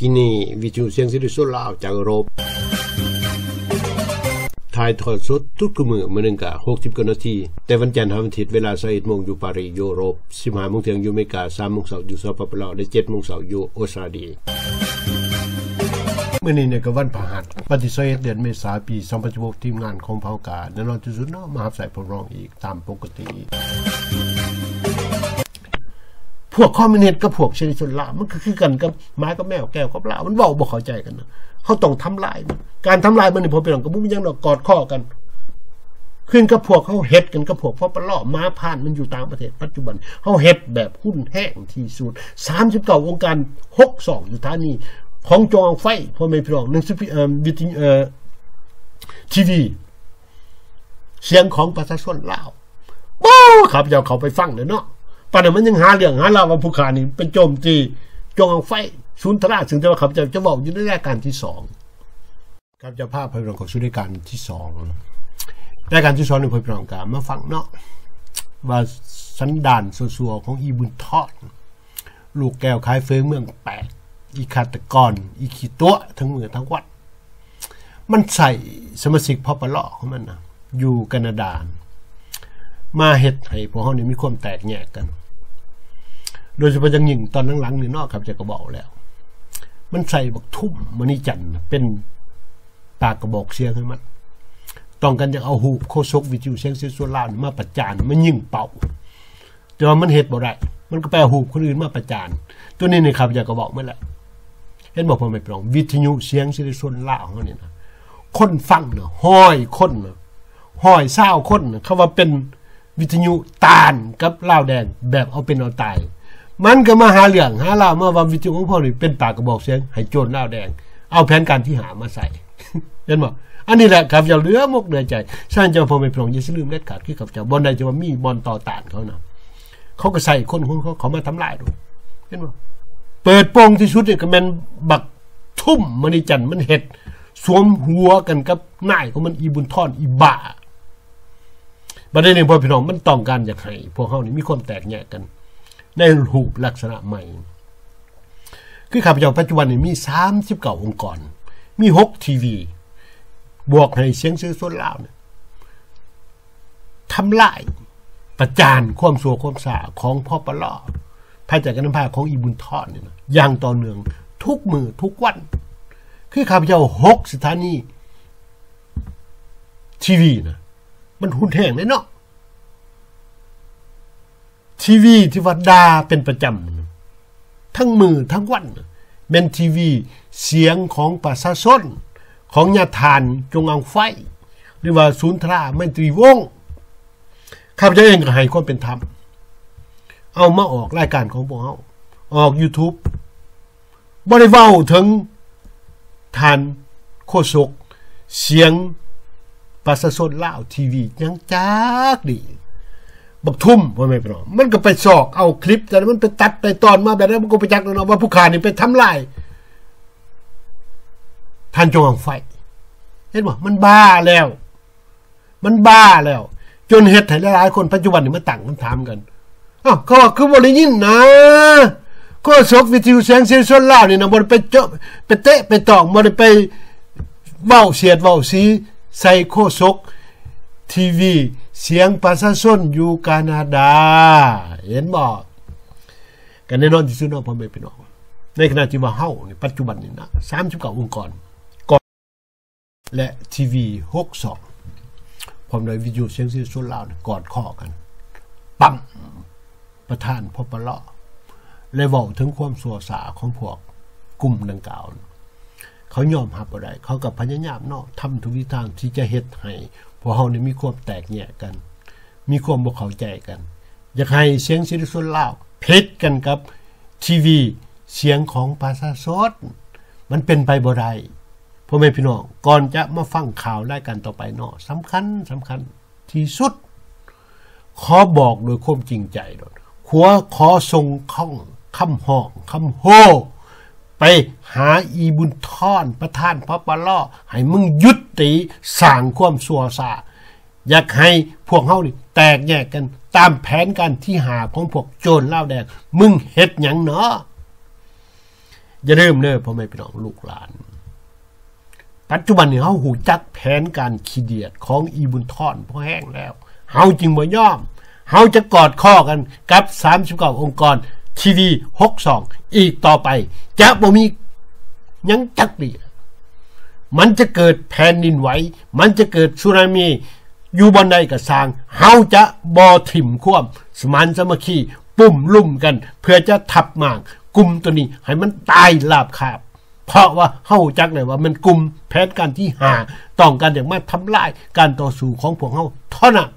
ที่นี่วิทยุเสียงสิริสุลาวจากยุโรปถ่ายทอดสดทุกมื้อมื้อนึงก็60 กว่านาทีแต่วันจันทร์ถึงวันอาทิตย์เวลา 21:00 นอยู่ปารีสยุโรป 15:00 นอยู่อเมริกา 3:00 นอยู่สปปลาวและ 7:00 นอยู่ออสเตรเลียมื้อนี้เนี่ยก็วันพฤหัสวันที่21เดือนเมษายนปี2016ทีมงานของเผากาแน่นอนที่สุดเนาะมารับใส่พวกน้องอีกตามปกติพวกคอมมิวนิสต์กับพวกชนชนลาวมันคือกันกับไม้กับแมวแก้วกับลาวมันเว้าบ่เข้าใจกันนะเฮาต้องทำลายมันการทำลายมันนี่พอเป็นก็บ่มีหยังดอกกอดข้อกันขึ้นกับพวกเฮาเฮ็ดกันกับพวกพอปลอม้าผ่านมันอยู่ต่างประเทศปัจจุบันเฮาเฮ็ดแบบหุ้นแห้งที่สุด39องค์การ62อยู่ท่านี้ของจองไฟพ่อแม่พี่น้องวิทยุทีวีเสียงของประชาชนลาวว้าวครับอย่าเข้าไปฟังเด้อเนาะปานนั้นมันยังหาเรื่องหาราวว่าผู้ค้านี่เป็นโจมตีจองไฟศูนย์ทราซึ่งแต่ว่าครับจะเว้าอยู่ในรายการที่2ครับจะพาไปเรื่องของรายการที่2รายการที่2นี่เพิ่นพี่น้องกันมาฟังเนาะว่าสันดานซัวๆของอีบุญทอดลูกแก้วขายเฟืองเมือง8อีฆาตกรอีขี้ตัวทั้งมือทั้งวัดมันใส่สมาชิกพอปลอของมันน่ะอยู่แคนาดามาเฮ็ดให้พวกเฮานี่มีความแตกแยกกันโดยเฉพาะอย่างยิ่งตอนหลังๆนี่เนาะครับจะก็บอกแล้วมันใส่บักทุ่มมณีจันทร์เป็นปากกระบอกเสียงให้มันต้องกันจะเอาหูโคศกวิทยุเสียงส่วนลาวมาประจานมันยิงเป่าแต่ว่ามันเฮ็ดบ่ได้มันก็ไปเอาหูคนอื่นมาประจานตัวนี้นี่ครับอยากก็บอกเมื่อละเห็นบอกพ่อแม่พี่น้องวิทยุเสียงส่วนลาวเฮานี่นะคนฟังเนาะห้อยคนเนาะห้อย20คนเค้าว่าเป็นวิทยุตานกับลาวแดงแบบเอาเป็นเอาตายมันก็มาหาเรื่องหาลาวมาว่าวิทยุของพ่อนี่เป็นปากกระบอกเสียงให้โจรลาวแดงเอาแผนการที่หามาใส่ เห็นบ่อันนี้แหละครับอย่าเหลือมกเหลือใจท่านเจ้าพ่อแม่พี่น้องอย่าลืมเด็ดขาดคือกับเจ้าบ่ได้จะว่ามีบ่อนต่อต้านเขานะเขาก็ใส่คนของเขามาทำลายดูเห็นบ่เปิดโปงที่สุดนี่ก็แม่นบักทุ่มมณีจันทร์มันเฮ็ดสวมหัวกันกับนายของมันอีบุญทอนอีบ้าบัดนี้พ่อพี่น้องมันต้องการอยากให้พวกเฮานี่มีความแตกแยกกันในรูปลักษณะใหม่คือข้าพเจ้าปัจจุบันนี้มี39องค์กรมี6ทีวีบวกให้เสียงซื่อส่วนลาวเนี่ยทำลายประจานความชั่วความสะของพ่อปลอภายจากการนำพาของอีบุญทอดเนี่ยนะอย่างต่อเนื่องทุกมื้อทุกวันคือข้าพเจ้า6สถานีทีวีนะมันหุ่นแห้งเลยเนาะทีวีที่วัดดาเป็นประจำทั้งมือทั้งวันเมนทีวีเสียงของประชาชนของญาทานจงอังไฟหรือว่าศูนย์ทราไมตรีวงศ์ข้าพเจ้าเองก็ให้ความเป็นธรรมเอามาออกรายการของพวกเขาออก YouTube บ่ได้เว้าถึงทานโฆษกเสียงประชาชนลาวทีวียังจักดีบักทุ่มว่าไม่เป็นหรอกมันก็ไปสอกเอาคลิปแต่มันไปตัดไปตอนมาแบบนั้นมันก็ไปจักแล้วเนาะว่าผู้ค้านี่ไปทำลายท่านจงอังไฟเห็นบ่มันบ้าแล้วจนเฮ็ดให้หลายๆคนปัจจุบันนี่มาตั้งคำถามกันอ้าวเขาว่าคือบ่ได้ยินนะก็สกวิทยุเสียงส่วนลาวนี่นะบ่ได้ไปเจาะไปเตะไปตอกบ่ได้ไปเว้าเสียดเว้าสีใส่โฆษกทีวีเสียงประชาชนอยู่แคนาดาเห็นบ่กันแน่นอนที่สุดเนาะพ่อแม่พี่น้องในขณะที่ว่าเฮาในปัจจุบันนี่นะ39องค์กรและทีวี62พร้อมด้วยวิทยุเสียงส่วนลาวกอดข้อกันปั๊มประธานพปลและเว้าถึงความชั่วช้าของพวกกลุ่มดังกล่าวเขายอมรับบ่ได้เขาก็พยายามเนาะทำทุกวิธีทางที่จะเฮ็ดให้พวกเฮานี่มีความแตกแยกกันมีความบ่เข้าใจกันอยากให้เสียงส่วนลาวเพชรกันกับทีวีเสียงของประชาชนมันเป็นไปบ่ได้พ่อแม่พี่น้องก่อนจะมาฟังข่าวรายการต่อไปเนาะสำคัญที่สุดขอบอกโดยความจริงใจโดดขอส่งคำห้องคำโฮไปหาอีบุญทอนประธานพปลให้มึงยุติสร้างความชั่วช้าอยากให้พวกเฮานี่แตกแยกกันตามแผนการที่หาของพวกโจรลาวแดงมึงเฮ็ดหยังเนาะ อย่าลืมเด้อพ่อแม่พี่น้องลูกหลานปัจจุบันนี้เฮาหูจักแผนการขี้เดียดของอีบุญทอนพอแห้งแล้วเฮาจึงบ่ยอมเฮาจะกอดข้อกันกับ39องค์กรทีวี62อีกต่อไปจะบ่มียังจักดีมันจะเกิดแผ่นดินไหวมันจะเกิดสึนามิอยู่บนใดก็สร้างเฮาจะบ่ถิ่มคว่ำสมานสามัคคีปุ่มลุ่มกันเพื่อจะทับหมางกลุ่มตัวนี้ให้มันตายลาบคาบเพราะว่าเฮาจักได้ว่ามันกลุ่มแผนการที่5ต้องการอย่างมาทำลายการต่อสู้ของพวกเฮาเท่านั้น